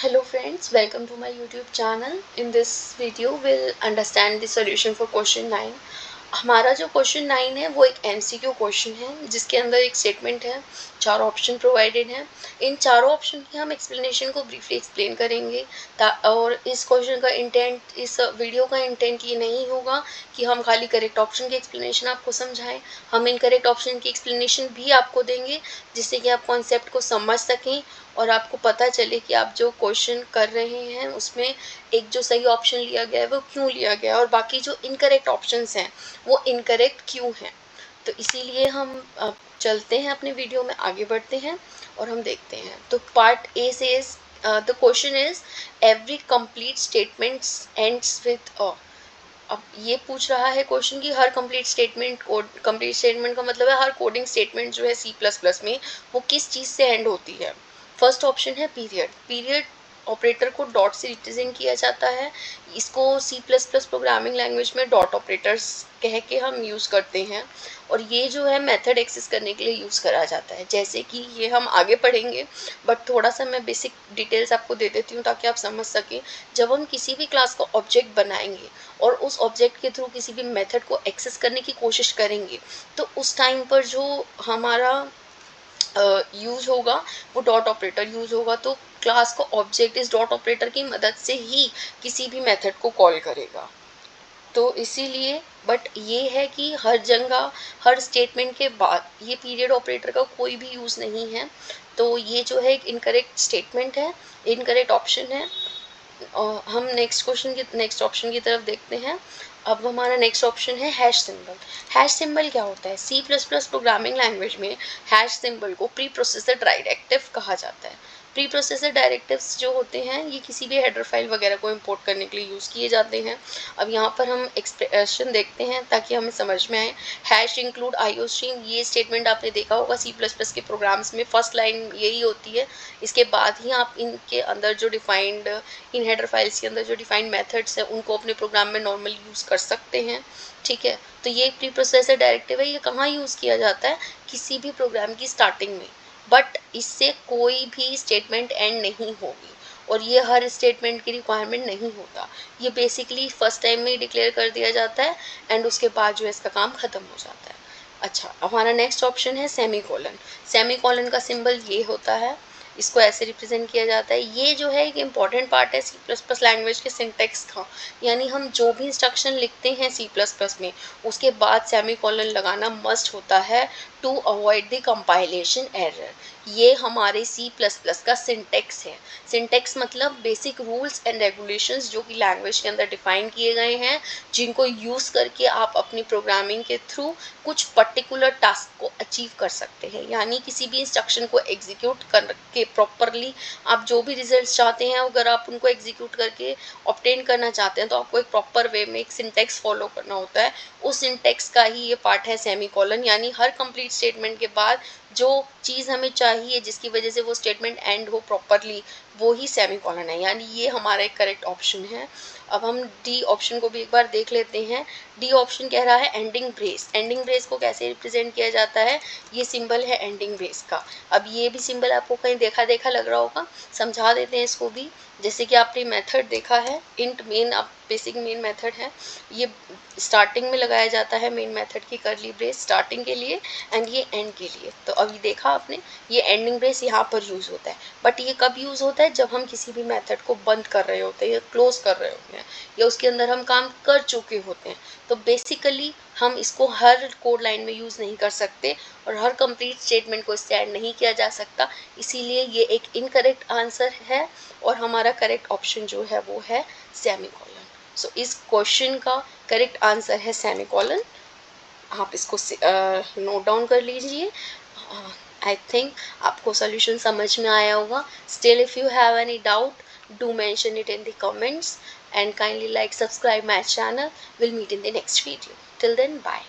Hello friends, welcome to my YouTube channel. In this video we'll understand the solution for question 9. हमारा जो question 9 है वो एक MCQ question है जिसके अंदर एक स्टेटमेंट है, चार ऑप्शन प्रोवाइडेड हैं। इन चारों ऑप्शन की हम एक्सप्लेनेशन को ब्रीफली एक्सप्लेन करेंगे। और इस क्वेश्चन का इंटेंट, इस वीडियो का इंटेंट ये नहीं होगा कि हम खाली करेक्ट ऑप्शन की एक्सप्लेनेशन आपको समझाएं। हम इनकरेक्ट ऑप्शन की एक्सप्लेनेशन भी आपको देंगे जिससे कि आप कॉन्सेप्ट को समझ सकें और आपको पता चले कि आप जो क्वेश्चन कर रहे हैं उसमें एक जो सही ऑप्शन लिया गया है वो क्यों लिया गया है और बाकी जो इनकरेक्ट ऑप्शंस हैं वो इनकरेक्ट क्यों हैं। तो इसीलिए हम अब चलते हैं, अपने वीडियो में आगे बढ़ते हैं और हम देखते हैं। तो पार्ट ए से the question is every complete statements ends with a. अब ये पूछ रहा है क्वेश्चन की हर कंप्लीट स्टेटमेंट, कंप्लीट स्टेटमेंट का मतलब है हर कोडिंग स्टेटमेंट जो है सी प्लस प्लस में वो किस चीज़ से एंड होती है। फर्स्ट ऑप्शन है पीरियड। पीरियड ऑपरेटर को डॉट से रिप्रेजेंट किया जाता है। इसको C plus plus programming language में डॉट ऑपरेटर्स कह के हम यूज़ करते हैं और ये जो है मेथड एक्सेस करने के लिए यूज़ करा जाता है। जैसे कि ये हम आगे पढ़ेंगे बट थोड़ा सा मैं बेसिक डिटेल्स आपको दे देती हूँ ताकि आप समझ सकें। जब हम किसी भी क्लास का ऑब्जेक्ट बनाएंगे और उस ऑब्जेक्ट के थ्रू किसी भी मेथड को एक्सेस करने की कोशिश करेंगे तो उस टाइम पर जो हमारा यूज होगा वो डॉट ऑपरेटर यूज होगा। तो क्लास का ऑब्जेक्ट इस डॉट ऑपरेटर की मदद से ही किसी भी मेथड को कॉल करेगा। तो इसीलिए बट ये है कि हर जगह हर स्टेटमेंट के बाद ये पीरियड ऑपरेटर का कोई भी यूज़ नहीं है। तो ये जो है एक इनकरेक्ट स्टेटमेंट है, इनकरेक्ट ऑप्शन है। और हम नेक्स्ट ऑप्शन की तरफ देखते हैं। अब हमारा नेक्स्ट ऑप्शन है हैश सिंबल। हैश सिंबल क्या होता है? C plus plus programming language में हैश सिंबल को प्री प्रोसेसर डायरेक्टिव कहा जाता है। प्री प्रोसेसर डायरेक्टिव्स जो होते हैं ये किसी भी हेडर फाइल वगैरह को इंपोर्ट करने के लिए यूज़ किए जाते हैं। अब यहाँ पर हम एक्सप्रेशन देखते हैं ताकि हमें समझ में आए। हैश इंक्लूड आईओ स्ट्रीम, ये स्टेटमेंट आपने देखा होगा सी प्लस प्लस के प्रोग्राम्स में फर्स्ट लाइन यही होती है। इसके बाद ही आप इनके अंदर जो डिफाइंड, इन हेडर फाइल्स के अंदर जो डिफाइंड मेथड्स हैं उनको अपने प्रोग्राम में नॉर्मली यूज़ कर सकते हैं। ठीक है, तो ये एक प्री प्रोसेसर डायरेक्टिव है। ये कहाँ यूज़ किया जाता है? किसी भी प्रोग्राम की स्टार्टिंग में। बट इससे कोई भी स्टेटमेंट एंड नहीं होगी और ये हर स्टेटमेंट की रिक्वायरमेंट नहीं होता। ये बेसिकली फर्स्ट टाइम में ही डिक्लेयर कर दिया जाता है एंड उसके बाद जो है इसका काम ख़त्म हो जाता है। अच्छा, हमारा नेक्स्ट ऑप्शन है सेमी कॉलन। सेमी कॉलन का सिंबल ये होता है, इसको ऐसे रिप्रेजेंट किया जाता है। ये जो है एक इम्पॉर्टेंट पार्ट है सी प्लस प्लस लैंग्वेज के सिंटेक्स का। यानी हम जो भी इंस्ट्रक्शन लिखते हैं सी प्लस प्लस में उसके बाद सेमी कॉलन लगाना मस्ट होता है to avoid the compilation error. ये हमारे सी प्लस प्लस का सिंटेक्स है। सिंटेक्स मतलब बेसिक रूल्स एंड रेगुलेशंस जो कि लैंग्वेज के अंदर डिफाइन किए गए हैं, जिनको यूज़ करके आप अपनी प्रोग्रामिंग के थ्रू कुछ पर्टिकुलर टास्क को अचीव कर सकते हैं। यानी किसी भी इंस्ट्रक्शन को एग्जीक्यूट करके प्रॉपरली आप जो भी रिजल्ट्स चाहते हैं अगर आप उनको एग्जीक्यूट करके ऑब्टेन करना चाहते हैं तो आपको एक प्रॉपर वे में एक सिंटेक्स फॉलो करना होता है। उस सिंटेक्स का ही ये पार्ट है सेमी कॉलन। यानी हर कंप्लीट स्टेटमेंट के बाद जो चीज़ हमें चाहिए जिसकी वजह से वो स्टेटमेंट एंड हो प्रॉपरली, वो ही सेमी कॉलन है। यानी ये हमारा एक करेक्ट ऑप्शन है। अब हम डी ऑप्शन को भी एक बार देख लेते हैं। डी ऑप्शन कह रहा है एंडिंग ब्रेस। एंडिंग ब्रेस को कैसे रिप्रेजेंट किया जाता है? ये सिंबल है एंडिंग ब्रेस का। अब ये भी सिंबल आपको कहीं देखा देखा लग रहा होगा, समझा देते हैं इसको भी। जैसे कि आपने मेथड देखा है इंट मेन, अब बेसिक मेन मेथड है, ये स्टार्टिंग में लगाया जाता है मेन मेथड की करली ब्रेस स्टार्टिंग के लिए एंड ये एंड के लिए। तो अभी देखा आपने, ये एंडिंग ब्रेस यहाँ पर यूज़ होता है। बट ये कब यूज़ होता है? जब हम किसी भी मेथड को बंद कर रहे होते हैं या क्लोज कर रहे होते हैं या उसके अंदर हम काम कर चुके होते हैं। तो बेसिकली हम इसको हर कोड लाइन में यूज़ नहीं कर सकते और हर कंप्लीट स्टेटमेंट को इससे ऐड नहीं किया जा सकता। इसीलिए ये एक इनकरेक्ट आंसर है और हमारा करेक्ट ऑप्शन जो है वो है सेमी कॉलन। सो इस क्वेश्चन का करेक्ट आंसर है सेमी कॉलन। आप इसको नोट डाउन कर लीजिए। आई थिंक आपको सोल्यूशन समझ में आया होगा। Still if you have any doubt, do mention it in the comments and kindly like, subscribe my channel. We'll meet in the next video. Till then, bye.